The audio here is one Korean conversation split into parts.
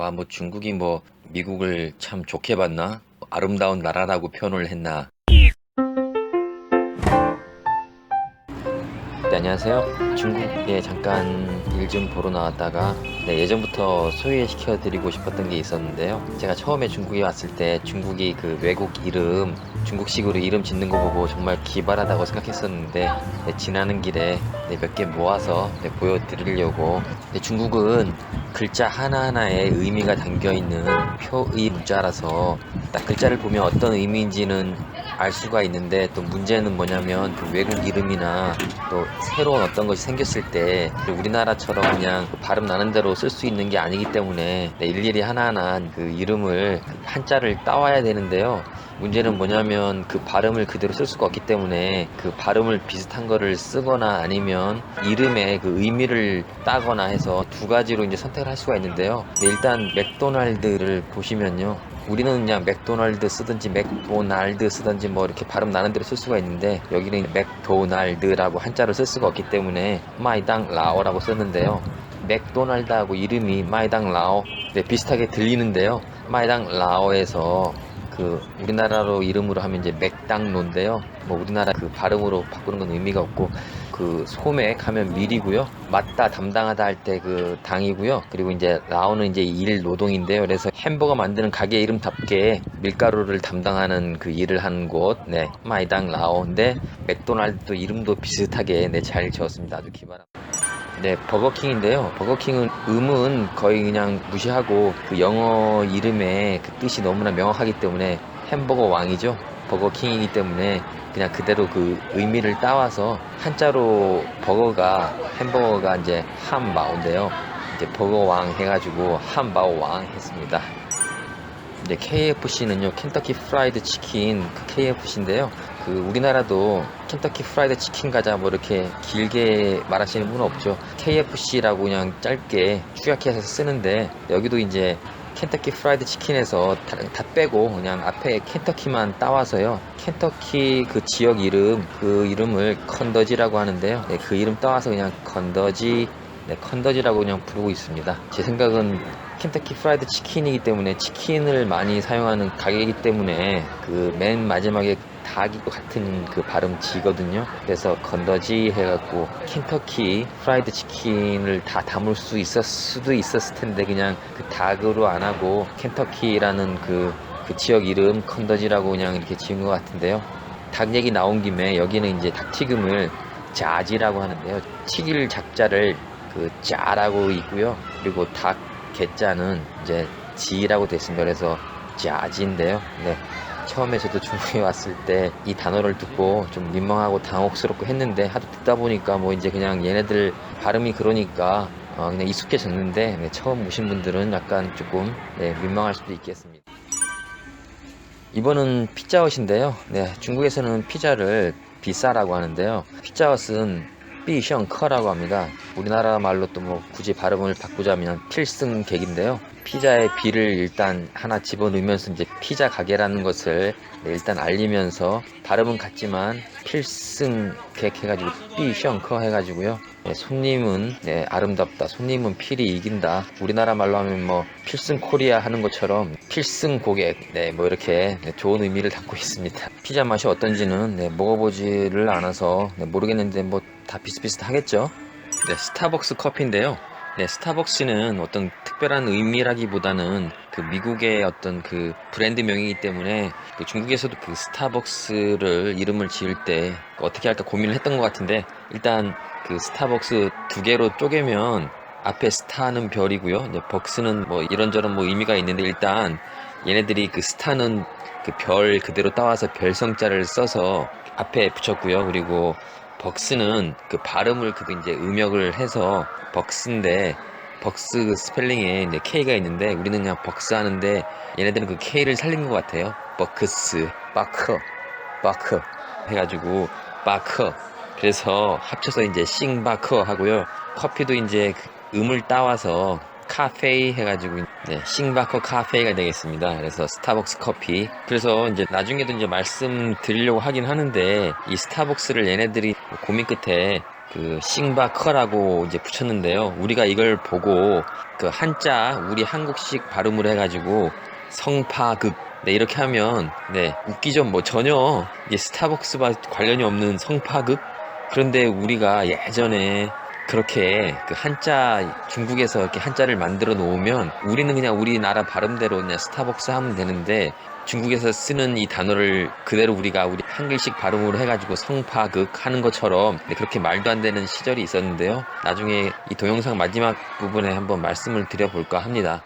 와, 뭐 중국이 뭐 미국을 참 좋게 봤나? 아름다운 나라라고 표현을 했나? 네, 안녕하세요. 중국에 잠깐 일 좀 보러 나왔다가 예전부터 소개시켜 드리고 싶었던 게 있었는데요. 제가 처음에 중국에 왔을 때 중국이 그 외국 이름, 중국식으로 이름 짓는 거 보고 정말 기발하다고 생각했었는데 지나는 길에 몇 개 모아서 보여드리려고. 중국은 글자 하나하나에 의미가 담겨있는 표의 문자라서 딱 글자를 보면 어떤 의미인지는 알 수가 있는데, 또 문제는 뭐냐면 그 외국 이름이나 또 새로운 어떤 것이 생겼을 때 우리나라처럼 그냥 발음 나는 대로 쓸 수 있는 게 아니기 때문에 일일이 하나하나 그 이름을 한자를 따와야 되는데요. 문제는 뭐냐면 그 발음을 그대로 쓸 수가 없기 때문에 그 발음을 비슷한 거를 쓰거나 아니면 이름의 그 의미를 따거나 해서 두 가지로 이제 선택을 할 수가 있는데요. 일단 맥도날드를 보시면요, 우리는 그냥 맥도날드 쓰든지 맥도날드 쓰든지 뭐 이렇게 발음 나는 대로 쓸 수가 있는데, 여기는 맥도날드라고 한자를 쓸 수가 없기 때문에 마이당 라오라고 쓰는데요. 맥도날드하고 이름이 마이당 라오 비슷하게 들리는데요. 마이당 라오에서 그 우리나라로 이름으로 하면 이제 맥당로인데요. 뭐 우리나라 그 발음으로 바꾸는 건 의미가 없고, 그 소맥 하면 밀이고요. 맞다, 담당하다 할 때 그 당이고요. 그리고 이제 라오는 이제 일 노동인데요. 그래서 햄버거 만드는 가게 이름답게 밀가루를 담당하는 그 일을 하는 곳, 마이당 라오인데, 맥도날드 이름도 비슷하게 잘 지었습니다. 아주 기발합니다. 버거킹인데요. 버거킹은 음은 거의 그냥 무시하고 그 영어 이름의 그 뜻이 너무나 명확하기 때문에 햄버거 왕이죠. 버거킹이기 때문에 그냥 그대로 그 의미를 따와서 한자로 버거가, 햄버거가 이제 함바오인데요. 이제 버거 왕 해가지고 함바오 왕 했습니다. 이제 KFC는요, 켄터키 프라이드 치킨, 그 KFC인데요. 그 우리나라도 켄터키 프라이드 치킨 가자 뭐 이렇게 길게 말하시는 분은 없죠. KFC라고 그냥 짧게 축약해서 쓰는데, 여기도 이제 켄터키 프라이드 치킨에서 다 빼고 그냥 앞에 켄터키만 따와서요, 켄터키 그 지역 이름, 그 이름을 컨더지라고 하는데요. 그 이름 따와서 그냥 컨더지, 컨더지라고 그냥 부르고 있습니다. 제 생각은 켄터키 프라이드 치킨이기 때문에, 치킨을 많이 사용하는 가게이기 때문에 그 맨 마지막에 닭이 같은 그 발음지거든요. 그래서 건더지 해갖고 켄터키 프라이드 치킨을 다 담을 수도 있었을 텐데, 그냥 그 닭으로 안 하고 켄터키라는 그 지역 이름 컨더지라고 그냥 이렇게 지은 것 같은데요. 닭 얘기 나온 김에 여기는 이제 닭튀김을 자지라고 하는데요. 튀길 작자를 그 자라고 있고요. 그리고 닭 개자는 이제 지라고 되어 있습니다. 그래서 자지인데요. 처음에 저도 중국에 왔을 때 이 단어를 듣고 좀 민망하고 당혹스럽고 했는데, 하도 듣다 보니까 뭐 이제 그냥 얘네들 발음이 그러니까 그냥 익숙해졌는데, 처음 오신 분들은 약간 조금 민망할 수도 있겠습니다. 이번은 피자헛인데요. 중국에서는 피자를 비싸라고 하는데요. 피자헛은 비성커라고 합니다. 우리나라 말로 또 뭐 굳이 발음을 바꾸자면 필승객인데요. 피자의 비를 일단 하나 집어넣으면서 이제 피자 가게라는 것을 일단 알리면서, 발음은 같지만 필승객 해가지고 비성커 해가지고요. 손님은 아름답다, 손님은 필이 이긴다, 우리나라 말로 하면 뭐 필승 코리아 하는 것처럼 필승 고객, 뭐 이렇게 좋은 의미를 담고 있습니다. 피자 맛이 어떤지는 먹어보지를 않아서 모르겠는데 뭐 다 비슷비슷하겠죠. 스타벅스 커피인데요. 스타벅스는 어떤 특별한 의미라기보다는 그 미국의 어떤 그 브랜드명이기 때문에, 그 중국에서도 그 스타벅스를 이름을 지을 때 어떻게 할까 고민을 했던 것 같은데, 일단 그 스타벅스 두 개로 쪼개면 앞에 스타는 별이고요, 벅스는 뭐 이런저런 뭐 의미가 있는데, 일단 얘네들이 그 스타는 그 별 그대로 따와서 별성자를 써서 앞에 붙였고요. 그리고 벅스는 그 발음을 그 이제 음역을 해서 벅스인데, 벅스 스펠링에 이제 K가 있는데 우리는 그냥 벅스 하는데, 얘네들은 그 K를 살린 것 같아요. 버크스, 바커 해가지고 바커. 그래서 합쳐서 이제 싱바커 하고요. 커피도 이제 그 음을 따와서 카페이 해가지고 싱바커 카페이가 되겠습니다. 그래서 스타벅스 커피. 그래서 이제 나중에도 이제 말씀드리려고 하긴 하는데, 이 스타벅스를 얘네들이 고민 끝에 그 싱바커라고 이제 붙였는데요. 우리가 이걸 보고 그 한자 우리 한국식 발음으로 해가지고 성파극 네 이렇게 하면 네 웃기죠. 뭐 전혀 이게 스타벅스와 관련이 없는 성파극. 그런데 우리가 예전에 그렇게 그 한자 중국에서 이렇게 한자를 만들어 놓으면 우리는 그냥 우리나라 발음대로 그냥 스타벅스 하면 되는데 중국에서 쓰는 이 단어를 그대로 우리가 우리 한글식 발음으로 해가지고 성파극 하는 것처럼 네, 그렇게 말도 안 되는 시절이 있었는데요. 나중에 이 동영상 마지막 부분에 한번 말씀을 드려볼까 합니다.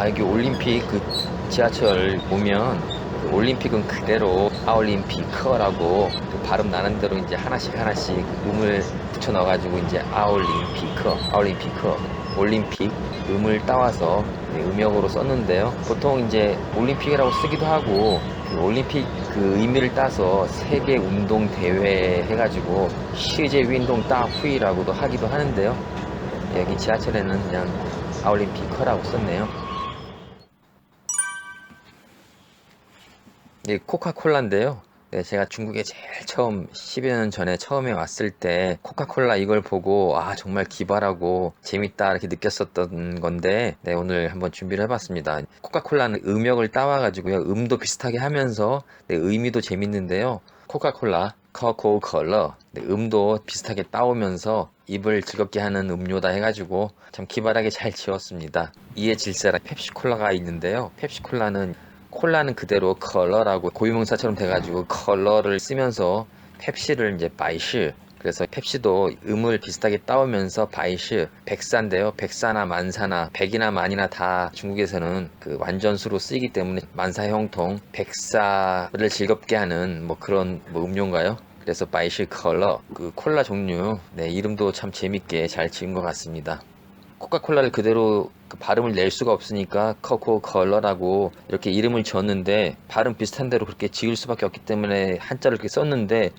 여기 올림픽 그 지하철 보면 그 올림픽은 그대로 아올림피커라고 그 발음 나는 대로 이제 하나씩 음을 붙여 넣어가지고 이제 아올림피커 올림픽 음을 따와서 음역으로 썼는데요. 보통 이제 올림픽이라고 쓰기도 하고 그 올림픽 그 의미를 따서 세계 운동 대회 해가지고 시제 운동 따후이라고도 하기도 하는데요. 여기 지하철에는 그냥 아올림피커라고 썼네요. 이 코카콜라인데요. 네, 제가 중국에 제일 처음 10여 년 전에 처음에 왔을 때 코카콜라 이걸 보고 정말 기발하고 재밌다 이렇게 느꼈었던 건데 네, 오늘 한번 준비를 해봤습니다. 코카콜라는 음역을 따와가지고요. 음도 비슷하게 하면서 네, 의미도 재밌는데요. 코카콜라, 커코컬러 네, 음도 비슷하게 따오면서 입을 즐겁게 하는 음료다 해가지고 참 기발하게 잘 지었습니다. 이에 질세라 펩시콜라가 있는데요. 펩시콜라는 콜라는 그대로 컬러라고 고유명사처럼 돼가지고 컬러를 쓰면서 펩시를 이제 바이시 그래서 펩시도 음을 비슷하게 따오면서 바이시 백사인데요. 백사나 만사나 백이나 만이나 다 중국에서는 그 완전수로 쓰이기 때문에 만사형통 백사를 즐겁게 하는 뭐 그런 뭐 음료인가요? 그래서 바이시 컬러 그 콜라 종류 네 이름도 참 재밌게 잘 지은 것 같습니다. 코카콜라를 그대로 그 발음을 낼 수가 없으니까 코코컬러라고 이렇게 이름을 지었는데 발음 비슷한 대로 그렇게 지을 수밖에 없기 때문에 한자를 그렇게 썼는데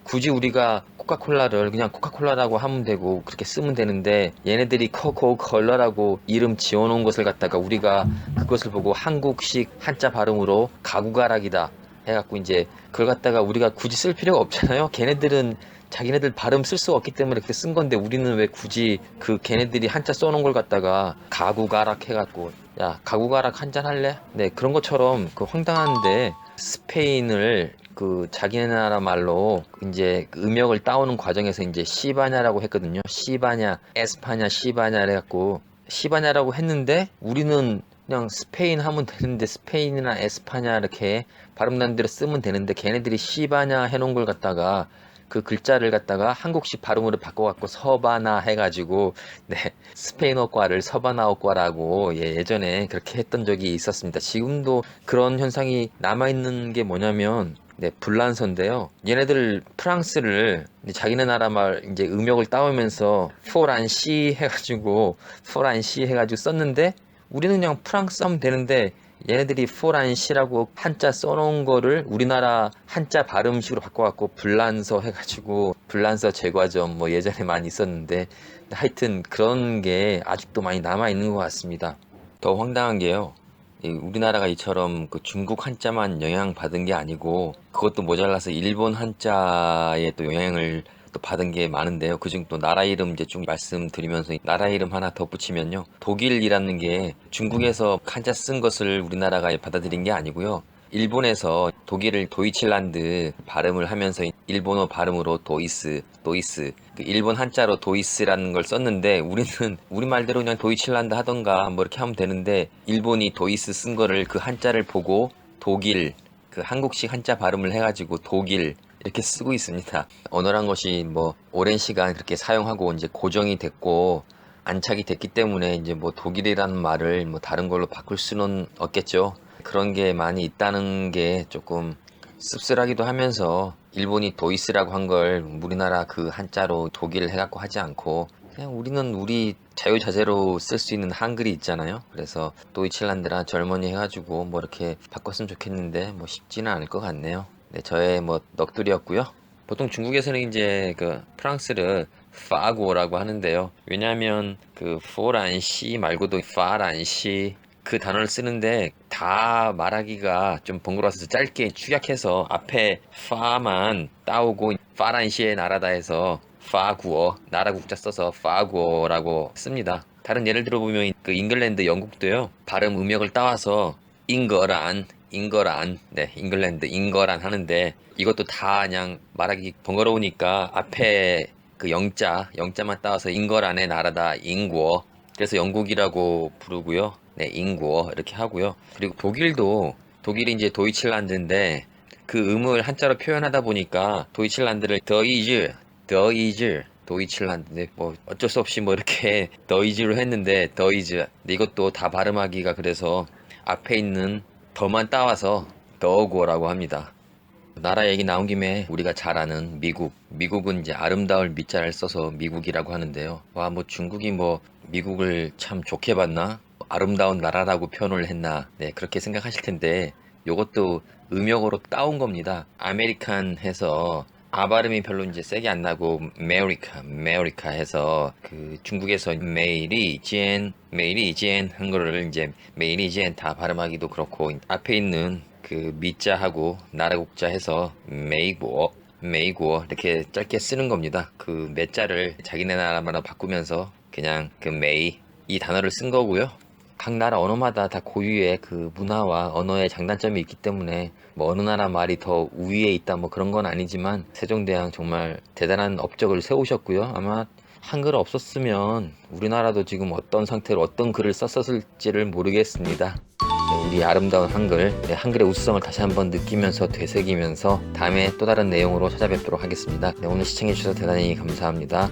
굳이 우리가 코카콜라를 그냥 코카콜라라고 하면 되고 그렇게 쓰면 되는데 얘네들이 코코컬러라고 이름 지어놓은 것을 갖다가 우리가 그것을 보고 한국식 한자 발음으로 가구가락이다 해갖고 이제 그걸 갖다가 우리가 굳이 쓸 필요가 없잖아요. 걔네들은 자기네들 발음 쓸 수 없기 때문에 그렇게 쓴 건데 우리는 왜 굳이 그 걔네들이 한자 써놓은 걸 갖다가 가구가락 해갖고 야 가구가락 한잔 할래? 네 그런 것처럼 그 황당한데 스페인을 그 자기네 나라 말로 이제 그 음역을 따오는 과정에서 이제 시바냐라고 했거든요. 시바냐, 에스파냐, 시바냐 해갖고 시바냐라고 했는데 우리는 그냥 스페인 하면 되는데 스페인이나 에스파냐 이렇게 발음 난 대로 쓰면 되는데 걔네들이 시바냐 해놓은 걸 갖다가 그 글자를 갖다가 한국식 발음으로 바꿔갖고 서바나 해가지고 네 스페인어과를 서바나어과라고 예전에 그렇게 했던 적이 있었습니다. 지금도 그런 현상이 남아있는 게 뭐냐면 네, 불란서인데요. 얘네들 프랑스를 자기네 나라 말 이제 음역을 따오면서 포란시 해가지고 포란시 해가지고 썼는데 우리는 그냥 프랑스 하면 되는데 얘네들이 포란시라고 한자 써놓은 거를 우리나라 한자 발음식으로 바꿔갖고 불란서 해가지고 불란서 제과점 뭐 예전에 많이 있었는데 하여튼 그런 게 아직도 많이 남아있는 것 같습니다. 더 황당한 게요. 우리나라가 이처럼 그 중국 한자만 영향받은 게 아니고 그것도 모자라서 일본 한자에 또 영향을 또 받은 게 많은데요. 그중 또 나라 이름 이제 좀 말씀드리면서 나라 이름 하나 덧붙이면요. 독일이라는 게 중국에서 한자 쓴 것을 우리나라가 받아들인 게 아니고요. 일본에서 독일을 도이칠란드 발음을 하면서 일본어 발음으로 도이스 그 일본 한자로 도이스라는 걸 썼는데 우리는 우리 말대로 그냥 도이칠란드 하던가 뭐 이렇게 하면 되는데 일본이 도이스 쓴 거를 그 한자를 보고 독일 그 한국식 한자 발음을 해가지고 독일 이렇게 쓰고 있습니다. 언어란 것이 뭐 오랜 시간 그렇게 사용하고 이제 고정이 됐고 안착이 됐기 때문에 이제 뭐 독일이라는 말을 뭐 다른 걸로 바꿀 수는 없겠죠. 그런 게 많이 있다는 게 조금 씁쓸하기도 하면서 일본이 도이스라고 한 걸 우리나라 그 한자로 독일 해갖고 하지 않고 그냥 우리는 우리 자유자재로 쓸 수 있는 한글이 있잖아요. 그래서 도이칠란드라 젊은이 해가지고 뭐 이렇게 바꿨으면 좋겠는데 뭐 쉽지는 않을 것 같네요. 네, 저의 뭐 넋두리였고요. 보통 중국에서는 이제 그 프랑스를 파고라고 하는데요. 왜냐하면 그 포란시 말고도 파란시 그 단어를 쓰는데 다 말하기가 좀 번거로워서 짧게 축약해서 앞에 파만 따오고 파란시의 나라다 해서 파구어, 나라 국자 써서 파구어라고 씁니다. 다른 예를 들어보면 그 잉글랜드, 영국도요. 발음 음역을 따와서 잉거란, 네, 잉글랜드 잉거란 하는데 이것도 다 그냥 말하기 번거로우니까 앞에 그 영자만 따와서 잉거란의 나라다 잉구어. 그래서 영국이라고 부르고요. 네, 잉구어 이렇게 하고요. 그리고 독일이 이제 도이칠란드인데 그 음을 한자로 표현하다 보니까 도이칠란드를 더이즈 도이칠란드 뭐 어쩔 수 없이 뭐 이렇게 더이즈로 했는데 더이즈 근데 이것도 다 발음하기가 그래서 앞에 있는 더만 따와서 더구어라고 합니다. 나라 얘기 나온 김에 우리가 잘 아는 미국은 이제 아름다울 미자를 써서 미국이라고 하는데요. 와, 뭐 중국이 뭐 미국을 참 좋게 봤나? 아름다운 나라라고 표현을 했나? 네, 그렇게 생각하실 텐데 요것도 음역으로 따온 겁니다. 아메리칸 해서 아 발음이 별로 이제 세게 안 나고 메리카 해서 그 중국에서 메이리지엔 한 거를 이제 메이리지엔 다 발음하기도 그렇고 앞에 있는 그 미자하고 나라국자 해서 메이구어 이렇게 짧게 쓰는 겁니다. 그 매자를 자기네 나라마다 바꾸면서 그냥 그 메이 이 단어를 쓴 거고요. 각 나라 언어마다 다 고유의 그 문화와 언어의 장단점이 있기 때문에 뭐 어느 나라 말이 더 우위에 있다 뭐 그런 건 아니지만 세종대왕 정말 대단한 업적을 세우셨고요. 아마 한글 없었으면 우리나라도 지금 어떤 상태로 어떤 글을 썼었을지를 모르겠습니다. 네, 우리 아름다운 한글, 네, 한글의 우수성을 다시 한번 느끼면서 되새기면서 다음에 또 다른 내용으로 찾아뵙도록 하겠습니다. 네, 오늘 시청해주셔서 대단히 감사합니다.